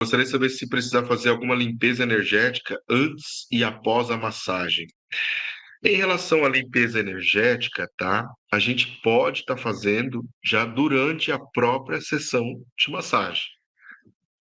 Gostaria de saber se precisar fazer alguma limpeza energética antes e após a massagem. Em relação à limpeza energética, tá? A gente pode estar fazendo já durante a própria sessão de massagem.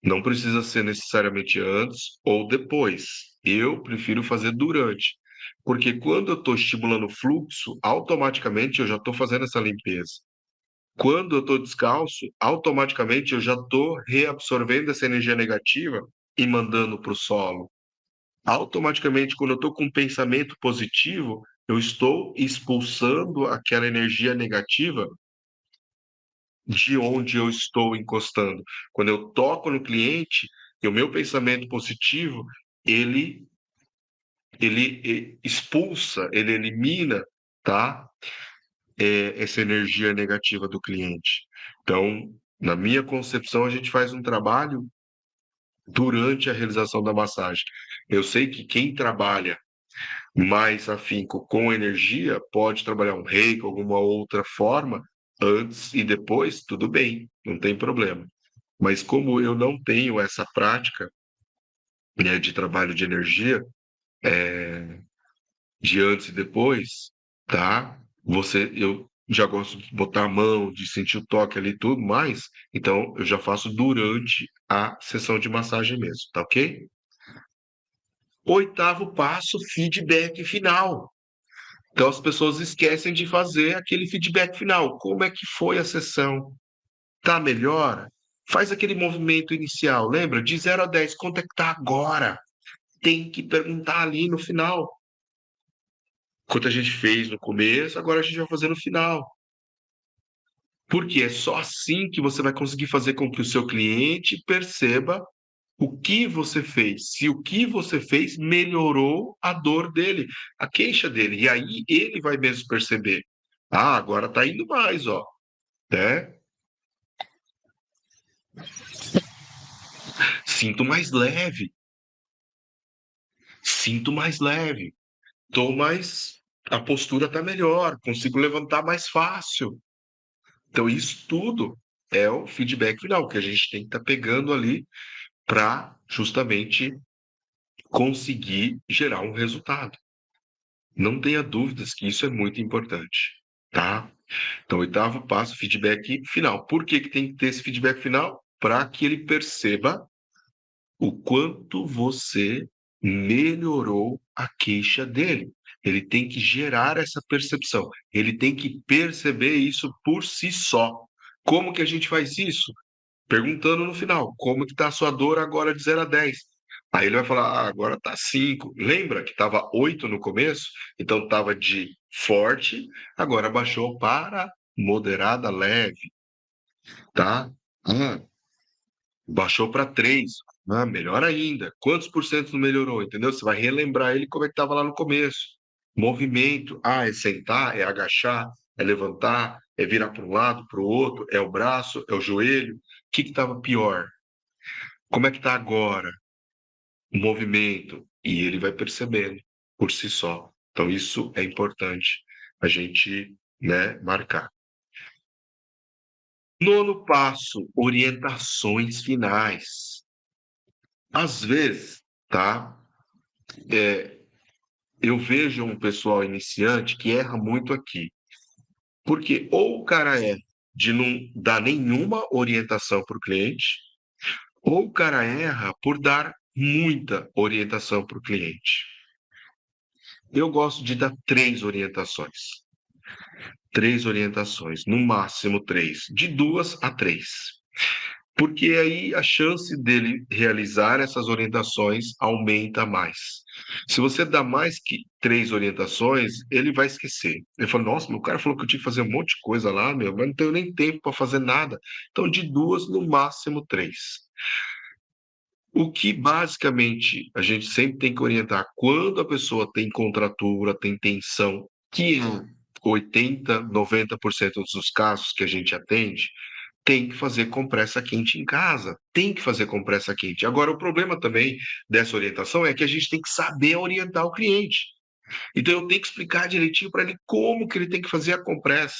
Não precisa ser necessariamente antes ou depois. Eu prefiro fazer durante, porque quando eu estou estimulando o fluxo, automaticamente eu já estou fazendo essa limpeza. Quando eu estou descalço, automaticamente eu já estou reabsorvendo essa energia negativa e mandando para o solo. Automaticamente, quando eu estou com um pensamento positivo, eu estou expulsando aquela energia negativa de onde eu estou encostando. Quando eu toco no cliente, e o meu pensamento positivo, ele, ele expulsa, ele elimina, tá? Essa energia negativa do cliente. Então, na minha concepção, a gente faz um trabalho durante a realização da massagem. Eu sei que quem trabalha mais afinco com energia pode trabalhar um reiki, alguma outra forma, antes e depois, tudo bem, não tem problema. Mas como eu não tenho essa prática, né, de trabalho de energia, de antes e depois, tá? Eu já gosto de botar a mão, de sentir o toque ali e tudo mais, então eu já faço durante a sessão de massagem mesmo, tá ok? Oitavo passo, feedback final. Então as pessoas esquecem de fazer aquele feedback final. Como é que foi a sessão? Tá melhor? Faz aquele movimento inicial, lembra? De 0 a 10, quanto é que tá agora? Tem que perguntar ali no final. Quanto a gente fez no começo, agora a gente vai fazer no final. Porque é só assim que você vai conseguir fazer com que o seu cliente perceba o que você fez. Se o que você fez melhorou a dor dele, a queixa dele. E aí ele vai mesmo perceber. Ah, agora tá indo mais, ó. Né? Sinto mais leve, sinto mais leve. Tô mais. A postura tá melhor, consigo levantar mais fácil. Então, isso tudo é o feedback final que a gente tem que estar pegando ali para justamente conseguir gerar um resultado. Não tenha dúvidas que isso é muito importante, tá? Então, oitavo passo, feedback final. Por que que tem que ter esse feedback final? Para que ele perceba o quanto você melhorou a queixa dele. Ele tem que gerar essa percepção. Ele tem que perceber isso por si só. Como que a gente faz isso? Perguntando no final, como que está a sua dor agora de 0 a 10? Aí ele vai falar, ah, agora está 5. Lembra que estava 8 no começo? Então estava de forte, agora baixou para moderada, leve, tá? Ah, baixou para 3. Ah, melhor ainda. Quantos por cento não melhorou? Entendeu? Você vai relembrar ele como é que estava lá no começo. Movimento. Ah, é sentar, é agachar, é levantar, é virar para um lado, para o outro, é o braço, é o joelho. O que estava pior? Como é que está agora? O movimento. E ele vai percebendo por si só. Então, isso é importante a gente, né, marcar. Nono passo, orientações finais. Às vezes, tá? É, eu vejo um pessoal iniciante que erra muito aqui. Porque ou o cara é de não dar nenhuma orientação para o cliente, ou o cara erra por dar muita orientação para o cliente. Eu gosto de dar três orientações. Três orientações, no máximo três, de 2 a 3. Porque aí a chance dele realizar essas orientações aumenta mais. Se você dá mais que três orientações, ele vai esquecer. Ele fala: nossa, meu cara falou que eu tinha que fazer um monte de coisa lá, meu, mas não tenho nem tempo para fazer nada. Então, de 2, no máximo 3. O que basicamente a gente sempre tem que orientar quando a pessoa tem contratura, tem tensão, que é 80, 90% dos casos que a gente atende, tem que fazer compressa quente em casa, tem que fazer compressa quente. Agora, o problema também dessa orientação é que a gente tem que saber orientar o cliente. Então, eu tenho que explicar direitinho para ele como que ele tem que fazer a compressa,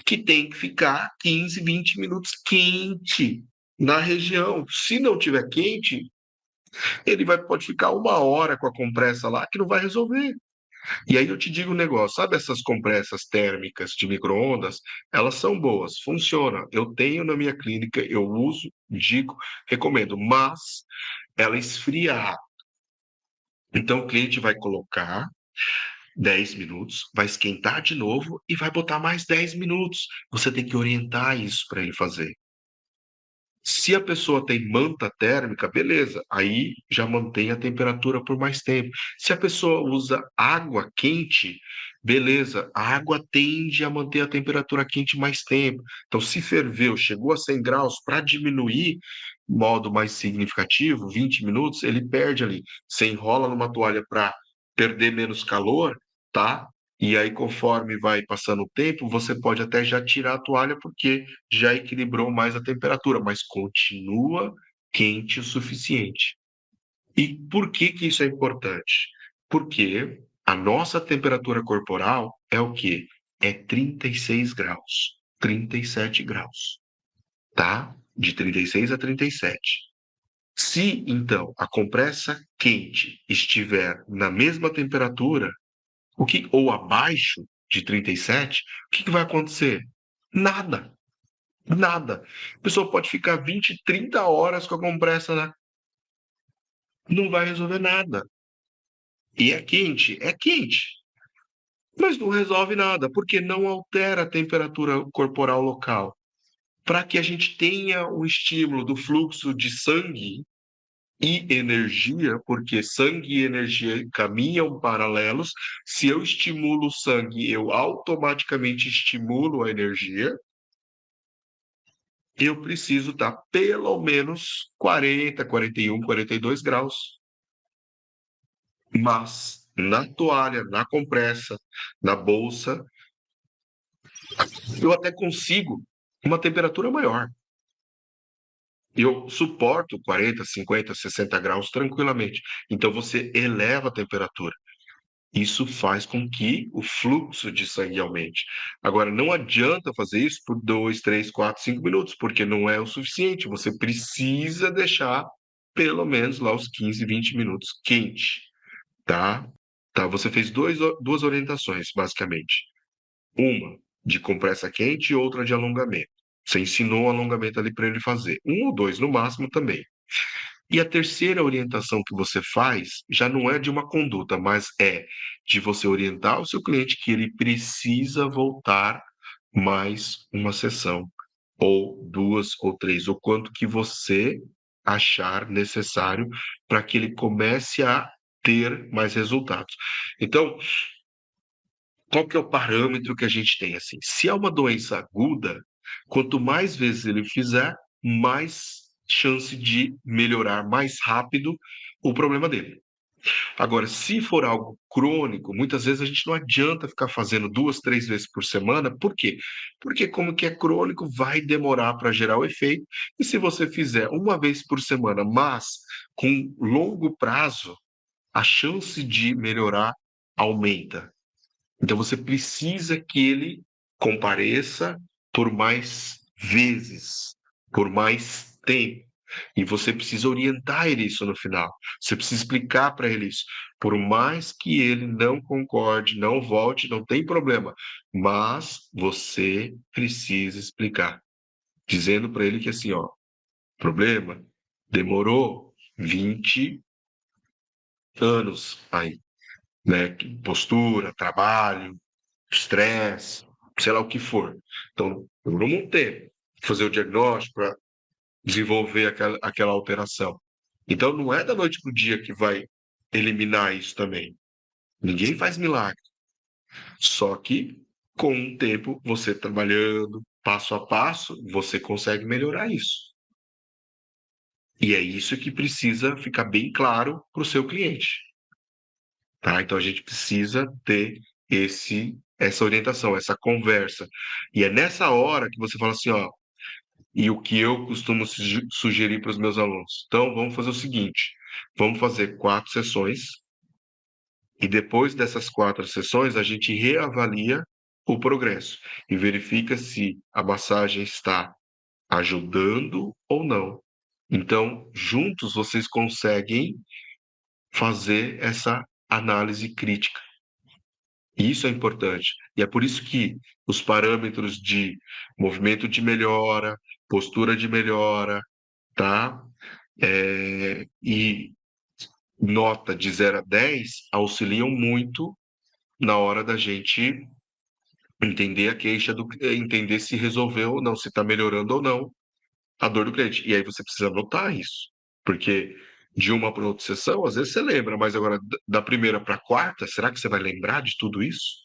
que tem que ficar 15, 20 minutos quente. na região. Se não tiver quente, pode ficar 1 hora com a compressa lá que não vai resolver. E aí eu te digo um negócio, sabe essas compressas térmicas de micro-ondas? Elas são boas, funcionam. Eu tenho na minha clínica, eu uso, digo, recomendo, mas ela esfria rápido. Então o cliente vai colocar 10 minutos, vai esquentar de novo e vai botar mais 10 minutos. Você tem que orientar isso para ele fazer. Se a pessoa tem manta térmica, beleza, aí já mantém a temperatura por mais tempo. Se a pessoa usa água quente, beleza, a água tende a manter a temperatura quente mais tempo. Então, se ferveu, chegou a 100 graus, para diminuir, modo mais significativo, 20 minutos, ele perde ali. Você enrola numa toalha para perder menos calor, tá? E aí, conforme vai passando o tempo, você pode até já tirar a toalha, porque já equilibrou mais a temperatura, mas continua quente o suficiente. E por que que isso é importante? Porque a nossa temperatura corporal é o quê? É 36 graus, 37 graus, tá? De 36 a 37. Se, então, a compressa quente estiver na mesma temperatura, ou abaixo de 37, o que que vai acontecer? Nada. Nada. A pessoa pode ficar 20, 30 horas com a compressa, né? Não vai resolver nada. E é quente, mas não resolve nada, porque não altera a temperatura corporal local. Para que a gente tenha o estímulo do fluxo de sangue e energia, porque sangue e energia caminham paralelos, se eu estimulo o sangue, eu automaticamente estimulo a energia. Eu preciso estar pelo menos 40, 41, 42 graus. Mas na toalha, na compressa, na bolsa, eu até consigo uma temperatura maior. Eu suporto 40, 50, 60 graus tranquilamente. Então você eleva a temperatura. Isso faz com que o fluxo de sangue aumente. Agora, não adianta fazer isso por 2, 3, 4, 5 minutos, porque não é o suficiente. Você precisa deixar pelo menos lá os 15, 20 minutos quente, tá? Tá, você fez duas orientações, basicamente. Uma de compressa quente e outra de alongamento. Você ensinou o alongamento ali para ele fazer. Um ou dois no máximo também. E a terceira orientação que você faz já não é de uma conduta, mas é de você orientar o seu cliente que ele precisa voltar mais uma sessão, ou duas ou três, o quanto que você achar necessário para que ele comece a ter mais resultados. Então, qual que é o parâmetro que a gente tem assim? Se é uma doença aguda, quanto mais vezes ele fizer, mais chance de melhorar mais rápido o problema dele. Agora, se for algo crônico, muitas vezes a gente não adianta ficar fazendo 2, 3 vezes por semana. Por quê? Porque como que é crônico, vai demorar para gerar o efeito. E se você fizer uma vez por semana, mas com longo prazo, a chance de melhorar aumenta. Então você precisa que ele compareça por mais vezes, por mais tempo. E você precisa orientar ele isso no final. Você precisa explicar para ele isso. Por mais que ele não concorde, não volte, não tem problema. Mas você precisa explicar, dizendo para ele que assim, ó, problema demorou 20 anos aí, né? Postura, trabalho, estresse, sei lá o que for. Então, demorou muito tempo fazer o diagnóstico para desenvolver aquela alteração. Então, não é da noite para o dia que vai eliminar isso também. Ninguém faz milagre. Só que, com o tempo, você trabalhando, passo a passo, você consegue melhorar isso. E é isso que precisa ficar bem claro para o seu cliente. Tá? Então a gente precisa ter essa orientação, essa conversa. E é nessa hora que você fala assim, ó, e o que eu costumo sugerir para os meus alunos. Então vamos fazer o seguinte, vamos fazer 4 sessões e depois dessas 4 sessões a gente reavalia o progresso e verifica se a massagem está ajudando ou não. Então, juntos vocês conseguem fazer essa análise crítica. E isso é importante. E é por isso que os parâmetros de movimento de melhora, postura de melhora, tá? E nota de 0 a 10 auxiliam muito na hora da gente entender a queixa entender se resolveu ou não, se está melhorando ou não a dor do cliente. E aí você precisa anotar isso, porque de uma para outra sessão, às vezes você lembra, mas agora da primeira para a quarta, será que você vai lembrar de tudo isso?